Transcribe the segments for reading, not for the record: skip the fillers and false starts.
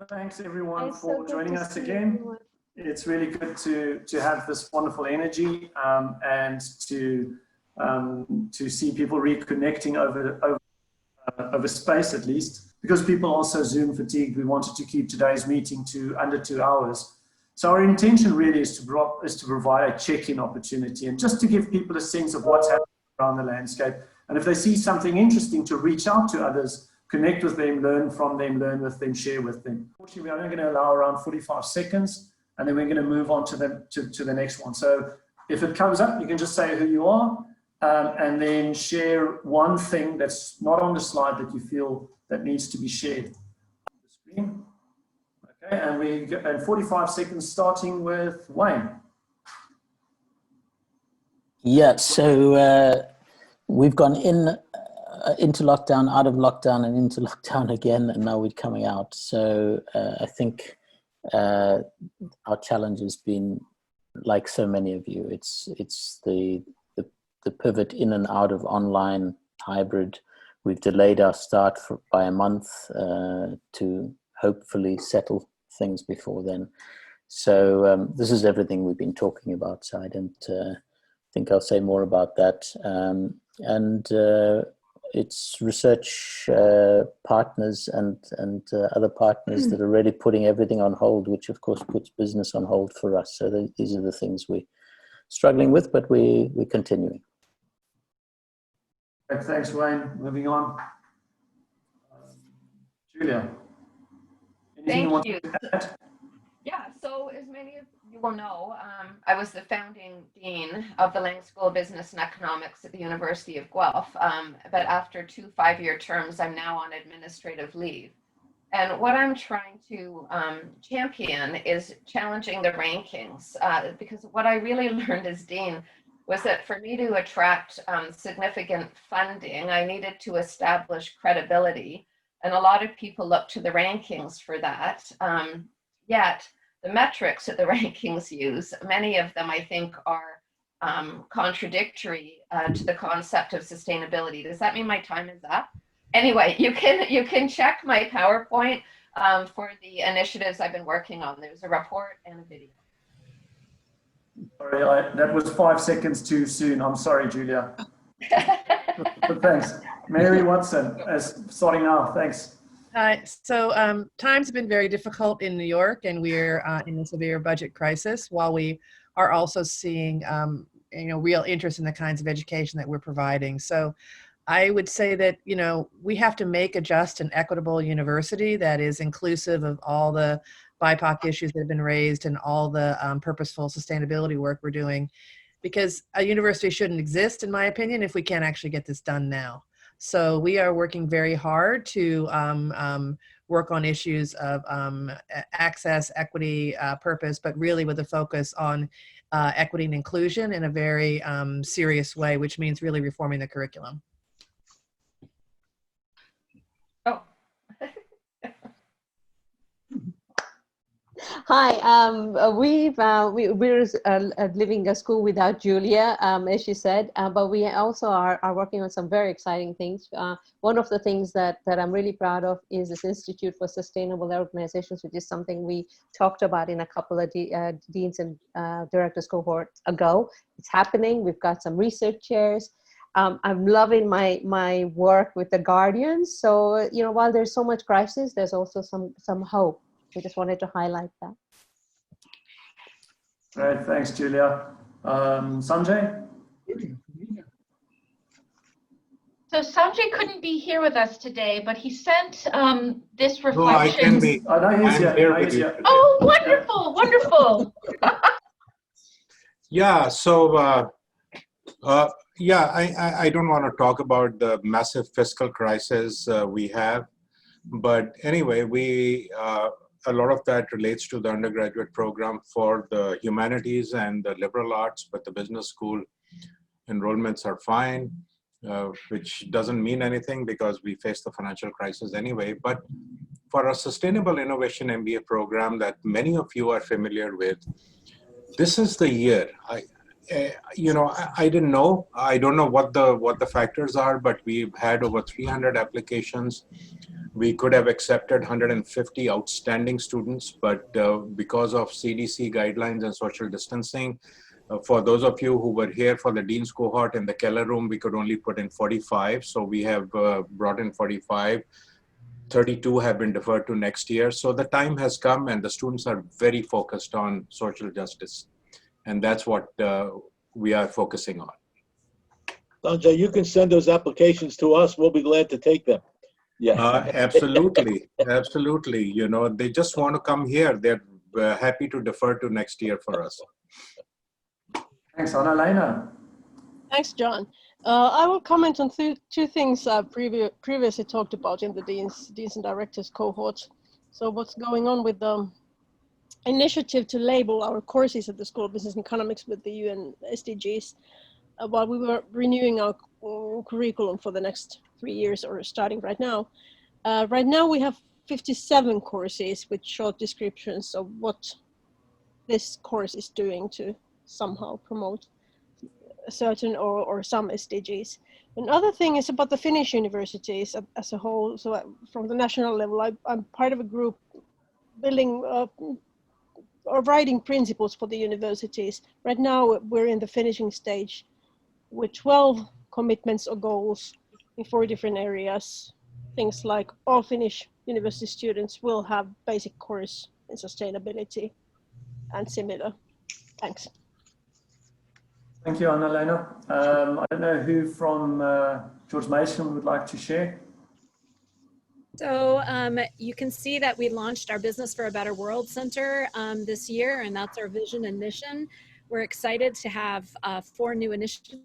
Thanks everyone for joining us again. It's really good to have this wonderful energy and to see people reconnecting over space, at least, because people also Zoom fatigued. We wanted to keep today's meeting to under 2 hours. So our intention really is to provide a check-in opportunity and just to give people a sense of what's happening around the landscape. And if they see something interesting, to reach out to others, connect with them, learn from them, learn with them, share with them. Unfortunately, we're only going to allow around 45 seconds, and then we're going to move on to the next one. So if it comes up, you can just say who you are, and then share one thing that's not on the slide that you feel that needs to be shared on the screen. Okay, and 45 seconds starting with Wayne. Yeah, so we've gone into lockdown, out of lockdown, and into lockdown again, and now we're coming out. So I think our challenge has been, like so many of you, it's the pivot in and out of online hybrid. We've delayed our start by a month to hopefully settle things before then. So this is everything we've been talking about. So I don't think I'll say more about that. It's research partners and other partners that are really putting everything on hold, which of course puts business on hold for us. So these are the things we're struggling with, but we're continuing. Thanks, Wayne. Moving on. Julia. Thank you. Yeah, so as many of you will know, I was the founding dean of the Lang School of Business and Economics at the University of Guelph. But after 2 5-year terms, I'm now on administrative leave. And what I'm trying to champion is challenging the rankings, because what I really learned as dean was that for me to attract significant funding, I needed to establish credibility. And a lot of people look to the rankings for that. Yet the metrics that the rankings use, many of them I think are contradictory to the concept of sustainability. Does that mean my time is up? Anyway, you can check my PowerPoint for the initiatives I've been working on. There's a report and a video. Sorry, that was 5 seconds too soon. I'm sorry, Julia. But thanks. Mary Watson, starting now. Thanks. So times have been very difficult in New York, and we're in a severe budget crisis, while we are also seeing real interest in the kinds of education that we're providing. So I would say that we have to make a just and equitable university that is inclusive of all the BIPOC issues that have been raised and all the purposeful sustainability work we're doing, because a university shouldn't exist, in my opinion, if we can't actually get this done now. So we are working very hard to work on issues of access, equity, purpose, but really with a focus on equity and inclusion in a very serious way, which means really reforming the curriculum. Oh. Hi, we're living a school without Julia, as she said, but we also are working on some very exciting things. One of the things that I'm really proud of is this Institute for Sustainable Organizations, which is something we talked about in a couple of Deans and Directors cohort ago. It's happening. We've got some research chairs. I'm loving my work with the Guardians. So, while there's so much crisis, there's also some hope. We just wanted to highlight that. Great, thanks, Julia. Sanjay? So Sanjay couldn't be here with us today, but he sent this reflection. No, I can be. I'm here with you. Oh, wonderful, wonderful. Yeah, so yeah, I don't want to talk about the massive fiscal crisis we have, but anyway, a lot of that relates to the undergraduate program for the humanities and the liberal arts, but the business school enrollments are fine, which doesn't mean anything because we face the financial crisis anyway. But for a sustainable innovation MBA program that many of you are familiar with, this is the year. You know, I didn't know. I don't know what the factors are, but we've had over 300 applications. We could have accepted 150 outstanding students, but because of CDC guidelines and social distancing, for those of you who were here for the Dean's Cohort in the Keller room, we could only put in 45. So we have brought in 45. 32 have been deferred to next year. So the time has come and the students are very focused on social justice. And that's what we are focusing on. Sanjay, you can send those applications to us. We'll be glad to take them. Yeah. Absolutely. Absolutely. You know, they just want to come here. They're happy to defer to next year for us. Thanks, Anna-Lena. Thanks, John. I will comment on two things previously talked about in the Deans and Directors cohort. So what's going on with the initiative to label our courses at the School of Business and Economics with the UN SDGs, while we were renewing our curriculum for the next 3 years, or starting right now. Right now we have 57 courses with short descriptions of what this course is doing to somehow promote certain or some SDGs. Another thing is about the Finnish universities as a whole. So from the national level, I'm part of a group building or writing principles for the universities. Right now we're in the finishing stage with 12 commitments or goals in 4 different areas. Things like all Finnish university students will have basic course in sustainability and similar. Thanks. Thank you, Anna-Lena. I don't know who from George Mason would like to share. So you can see that we launched our Business for a Better World Center this year, and that's our vision and mission. We're excited to have 4 new initiatives.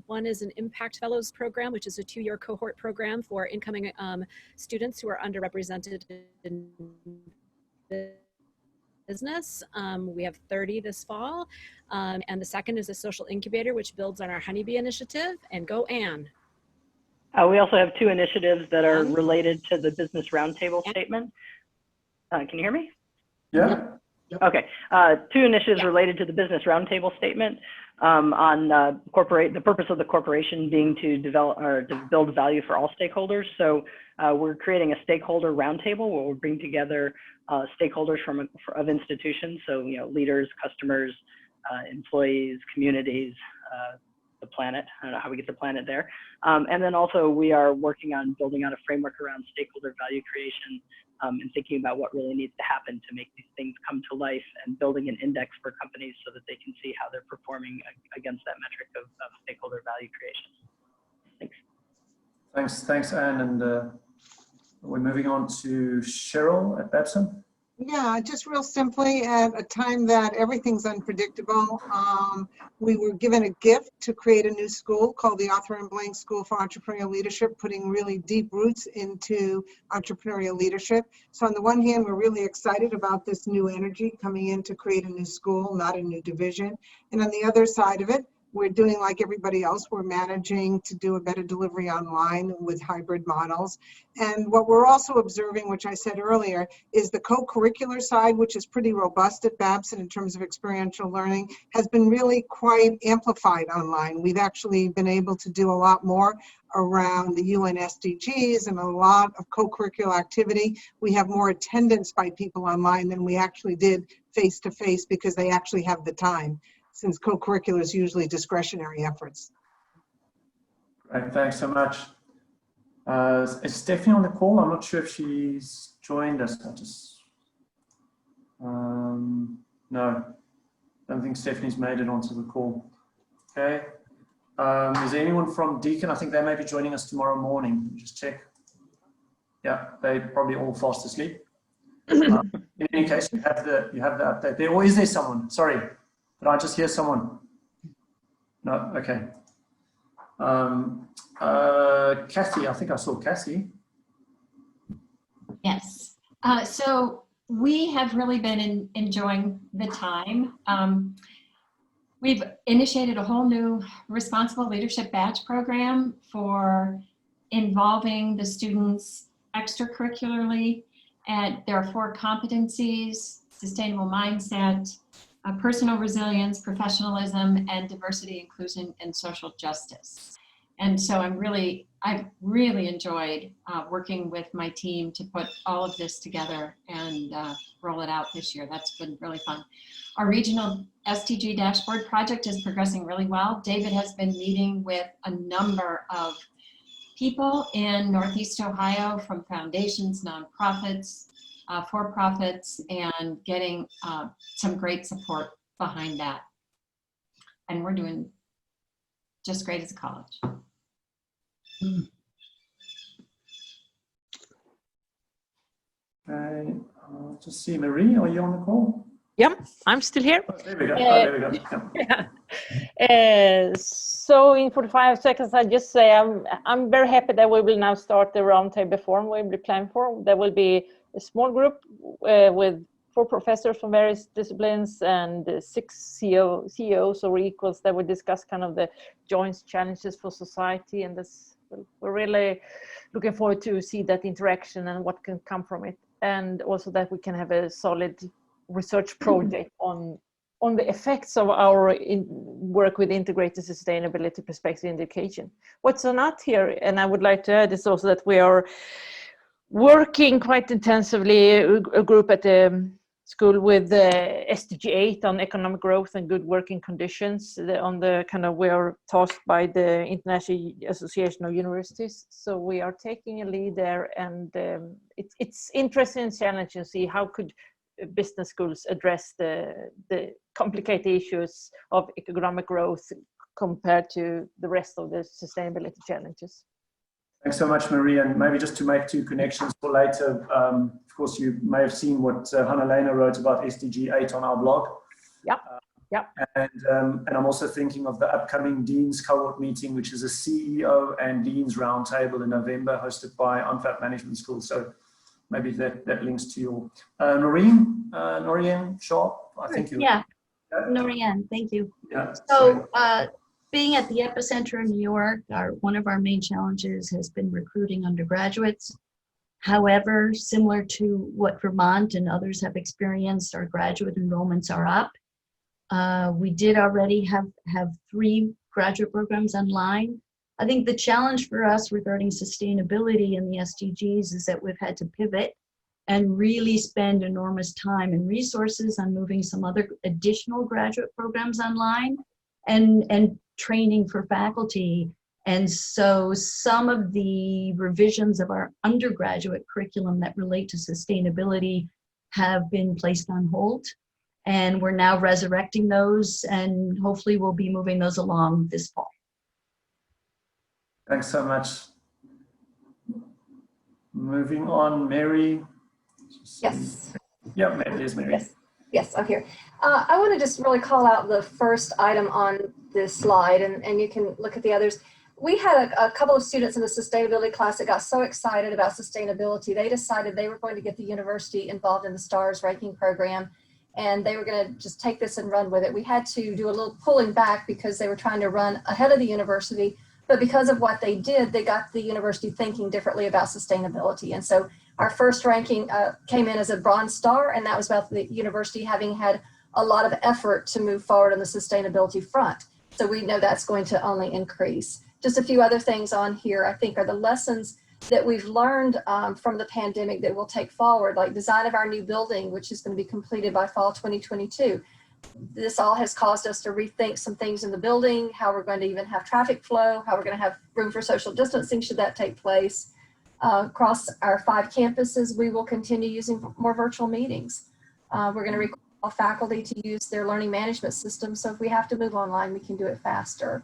One is an Impact Fellows program, which is a 2-year cohort program for incoming students who are underrepresented in business. We have 30 this fall. And the second is a social incubator, which builds on our Honeybee initiative. And go, Anne. We also have 2 initiatives that are related to the Business Roundtable statement. Can you hear me? Yeah. Okay, 2 initiatives related to the Business Roundtable statement on the purpose of the corporation being to develop or to build value for all stakeholders. So we're creating a stakeholder roundtable where we'll bring together stakeholders of institutions. So, you know, leaders, customers, employees, communities, the planet. I don't know how we get the planet there. And then also we are working on building out a framework around stakeholder value creation and thinking about what really needs to happen to make these things come to life, and building an index for companies so that they can see how they're performing against that metric of stakeholder value creation. Thanks. Thanks, Anne. And we're moving on to Cheryl at Babson. Yeah, just real simply, at a time that everything's unpredictable, we were given a gift to create a new school called the Arthur M. Blank School for Entrepreneurial Leadership, putting really deep roots into entrepreneurial leadership. So on the one hand, we're really excited about this new energy coming in to create a new school, not a new division. And on the other side of it, we're doing like everybody else. We're managing to do a better delivery online with hybrid models. And what we're also observing, which I said earlier, is the co-curricular side, which is pretty robust at Babson in terms of experiential learning, has been really quite amplified online. We've actually been able to do a lot more around the UN SDGs and a lot of co-curricular activity. We have more attendance by people online than we actually did face-to-face because they actually have the time, since co-curricular is usually discretionary efforts. Great, thanks so much. Is Stephanie on the call? I'm not sure if she's joined us. No, I don't think Stephanie's made it onto the call. Okay. Is there anyone from Deakin? I think they may be joining us tomorrow morning. Just check. Yeah, they're probably all fast asleep. In any case, you have the update there. Or is there someone? Sorry. Did I just hear someone? No, okay. Kathy, I think I saw Kathy. Yes. So we have really been enjoying the time. We've initiated a whole new Responsible Leadership Badge program for involving the students extracurricularly. And there are 4 competencies: sustainable mindset, personal resilience, professionalism, and diversity, inclusion, and social justice. And so I've really enjoyed working with my team to put all of this together and roll it out this year. That's been really fun. Our regional SDG dashboard project is progressing really well. David has been meeting with a number of people in Northeast Ohio, from foundations, nonprofits, for-profits, and getting some great support behind that. And we're doing just great as a college. Okay, just see, Marie, are you on the call? Yeah, I'm still here. Oh, there we go. There we go. Yeah. So in 45 seconds, I just say I'm very happy that we will now start the roundtable forum we will plan for. There will be a small group with 4 professors from various disciplines and 6 CEOs or equals that will discuss kind of the joint challenges for society, and this, we're really looking forward to see that interaction and what can come from it, and also that we can have a solid research project on the effects of our work with integrated sustainability perspective in education. What's not here, and I would like to add, is also that we are working quite intensively, a group at the school with SDG 8 on economic growth and good working conditions. On the kind of, we are tasked by the International Association of Universities. So we are taking a lead there, and it's interesting and challenging to see how could business schools address the complicated issues of economic growth compared to the rest of the sustainability challenges. Thanks so much, Marie. And maybe just to make 2 connections for later, of course, you may have seen what Hanna-Lena wrote about SDG 8 on our blog. Yeah, yeah. And I'm also thinking of the upcoming Deans Cohort meeting, which is a CEO and Deans Roundtable in November, hosted by Antwerp Management School. So maybe that links to your Noreen Sharp, I think you. Yeah, Noreen, thank you. Yeah, so being at the epicenter in New York, one of our main challenges has been recruiting undergraduates. However, similar to what Vermont and others have experienced, our graduate enrollments are up. We did already have 3 graduate programs online. I think the challenge for us regarding sustainability in the SDGs is that we've had to pivot and really spend enormous time and resources on moving some other additional graduate programs online and training for faculty. And so some of the revisions of our undergraduate curriculum that relate to sustainability have been placed on hold. And we're now resurrecting those, and hopefully we'll be moving those along this fall. Thanks so much. Moving on, Mary. Yes. Yeah, there's Mary. Yes, I'm here. I want to just really call out the first item on this slide, and you can look at the others. We had a couple of students in the sustainability class that got so excited about sustainability, they decided they were going to get the university involved in the STARS ranking program, and they were going to just take this and run with it. We had to do a little pulling back because they were trying to run ahead of the university, but because of what they did, they got the university thinking differently about sustainability. And so our first ranking came in as a bronze star, and that was about the university having had a lot of effort to move forward on the sustainability front. So we know that's going to only increase. Just a few other things on here, I think, are the lessons that we've learned from the pandemic that we'll take forward, like design of our new building, which is going to be completed by fall 2022. This all has caused us to rethink some things in the building, how we're going to even have traffic flow, how we're going to have room for social distancing should that take place. Across our 5 campuses, we will continue using more virtual meetings. We're going to require faculty to use their learning management system, so if we have to move online, we can do it faster.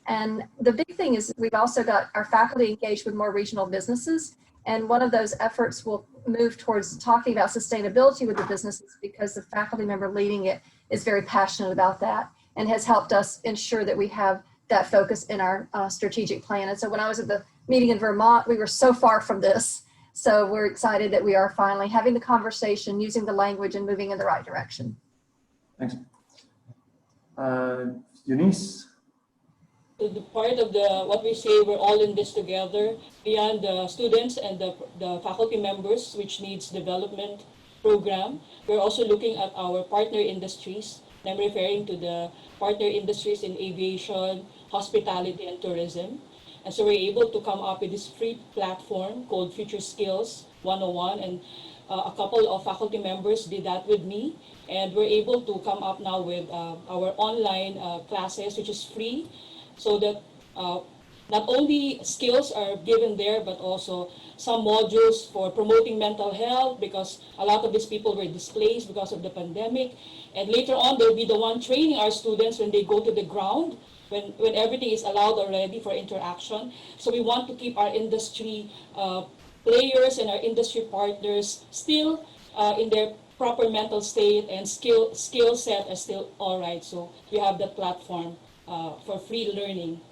And the big thing is we've also got our faculty engaged with more regional businesses, and one of those efforts will move towards talking about sustainability with the businesses because the faculty member leading it is very passionate about that and has helped us ensure that we have that focus in our strategic plan. And so when I was at the meeting in Vermont, we were so far from this. So we're excited that we are finally having the conversation, using the language, and moving in the right direction. Thanks. Eunice? The part of what we say, we're all in this together, beyond the students and the faculty members, which needs development program. We're also looking at our partner industries And I'm referring to the partner industries in aviation, hospitality, and tourism. And so we're able to come up with this free platform called Future Skills 101, and a couple of faculty members did that with me, and we're able to come up now with our online classes, which is free, so that not only skills are given there, but also some modules for promoting mental health, because a lot of these people were displaced because of the pandemic. And later on, they'll be the one training our students when they go to the ground, when everything is allowed already for interaction. So we want to keep our industry players and our industry partners still in their proper mental state, and skill set are still all right. So we have the platform for free learning.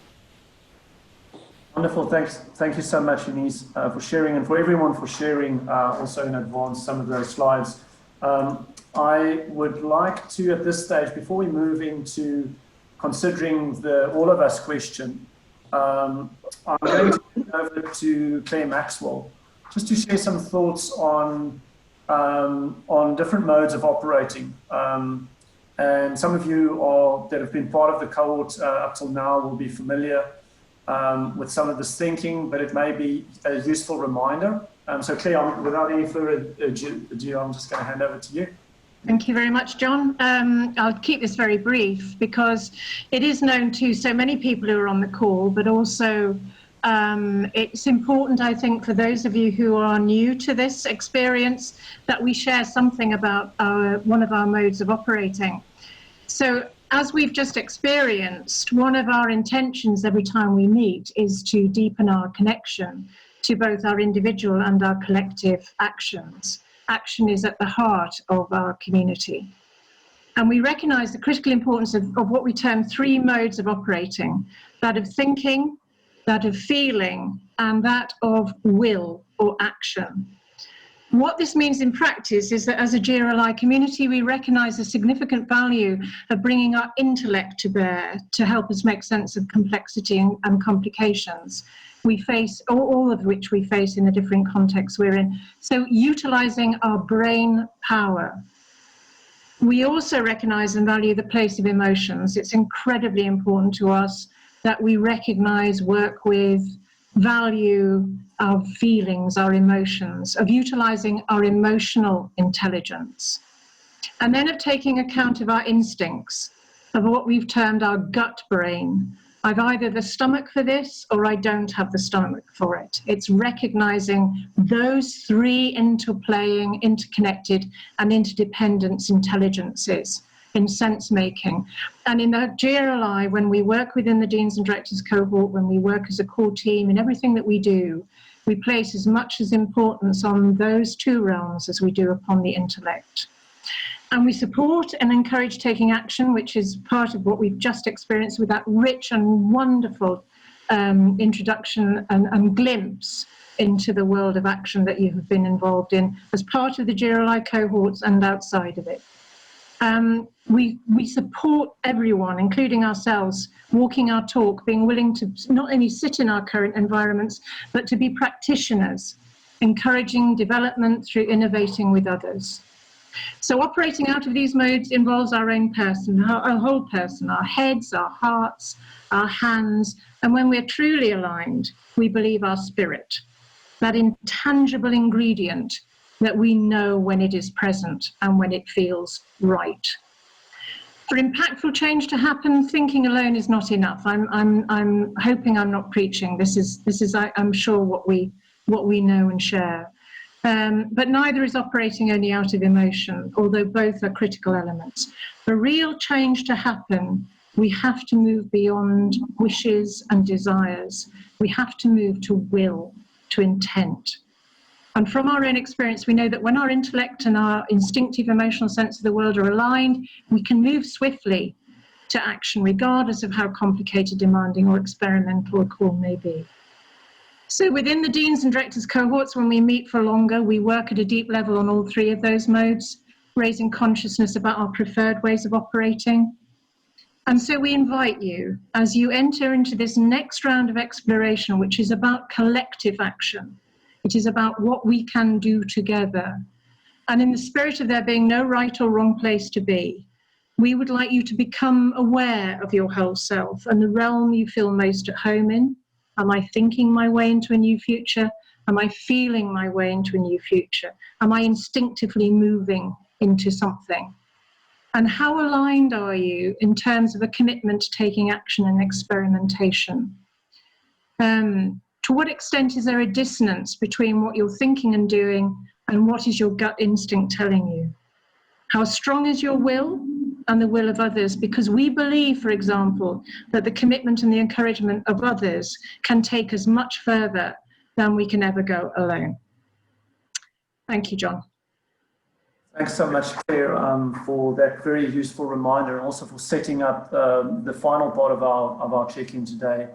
Wonderful, thanks. Thank you so much, Eunice, for sharing, and for everyone for sharing also in advance some of those slides. I would like to, at this stage, before we move into considering the all of us question, I'm going to turn over to Claire Maxwell, just to share some thoughts on different modes of operating. And some of you that have been part of the cohort up till now will be familiar with some of this thinking, but it may be a useful reminder. So Claire, without any further ado, I'm just going to hand over to you. Thank you very much, John. I'll keep this very brief because it is known to so many people who are on the call, but also it's important, I think, for those of you who are new to this experience, that we share something about one of our modes of operating. So as we've just experienced, one of our intentions every time we meet is to deepen our connection to both our individual and our collective actions. Action is at the heart of our community. And we recognize the critical importance of what we term three modes of operating: that of thinking, that of feeling, and that of will or action. What this means in practice is that as a GRLI community, we recognize the significant value of bringing our intellect to bear to help us make sense of complexity and complications we face, all of which we face in the different contexts we're in. So utilizing our brain power. We also recognize and value the place of emotions. It's incredibly important to us that we recognize, work with, value our feelings, our emotions, of utilizing our emotional intelligence. And then of taking account of our instincts, of what we've termed our gut brain. I've either the stomach for this or I don't have the stomach for it. It's recognizing those three interplaying, interconnected, and interdependent intelligences in sense making. And in the GRLI, when we work within the Deans and Directors Cohort, when we work as a core team in everything that we do, we place as much as importance on those two realms as we do upon the intellect. And we support and encourage taking action, which is part of what we've just experienced with that rich and wonderful introduction and glimpse into the world of action that you have been involved in as part of the GRLI cohorts and outside of it. We support everyone, including ourselves, walking our talk, being willing to not only sit in our current environments, but to be practitioners, encouraging development through innovating with others. So operating out of these modes involves our own person, our whole person, our heads, our hearts, our hands, and when we're truly aligned, we believe our spirit, that intangible ingredient that we know when it is present and when it feels right. For impactful change to happen, thinking alone is not enough. I'm hoping I'm not preaching. This is I'm sure what we know and share. But neither is operating only out of emotion, although both are critical elements. For real change to happen, we have to move beyond wishes and desires. We have to move to will, to intent. And from our own experience, we know that when our intellect and our instinctive emotional sense of the world are aligned, we can move swiftly to action, regardless of how complicated, demanding, or experimental a call may be. So within the Deans and Directors cohorts, when we meet for longer, we work at a deep level on all three of those modes, raising consciousness about our preferred ways of operating. And so we invite you, as you enter into this next round of exploration, which is about collective action, it is about what we can do together. And in the spirit of there being no right or wrong place to be, We would like you to become aware of your whole self and the realm you feel most at home in. Am I thinking my way into a new future? Am I feeling my way into a new future? Am I instinctively moving into something? And how aligned are you in terms of a commitment to taking action and experimentation? To what extent is there a dissonance between what you're thinking and doing and what is your gut instinct telling you? How strong is your will and the will of others? Because we believe, for example, that the commitment and the encouragement of others can take us much further than we can ever go alone. Thank you, John. Thanks so much, Claire, for that very useful reminder, and also for setting up the final part of our check-in today.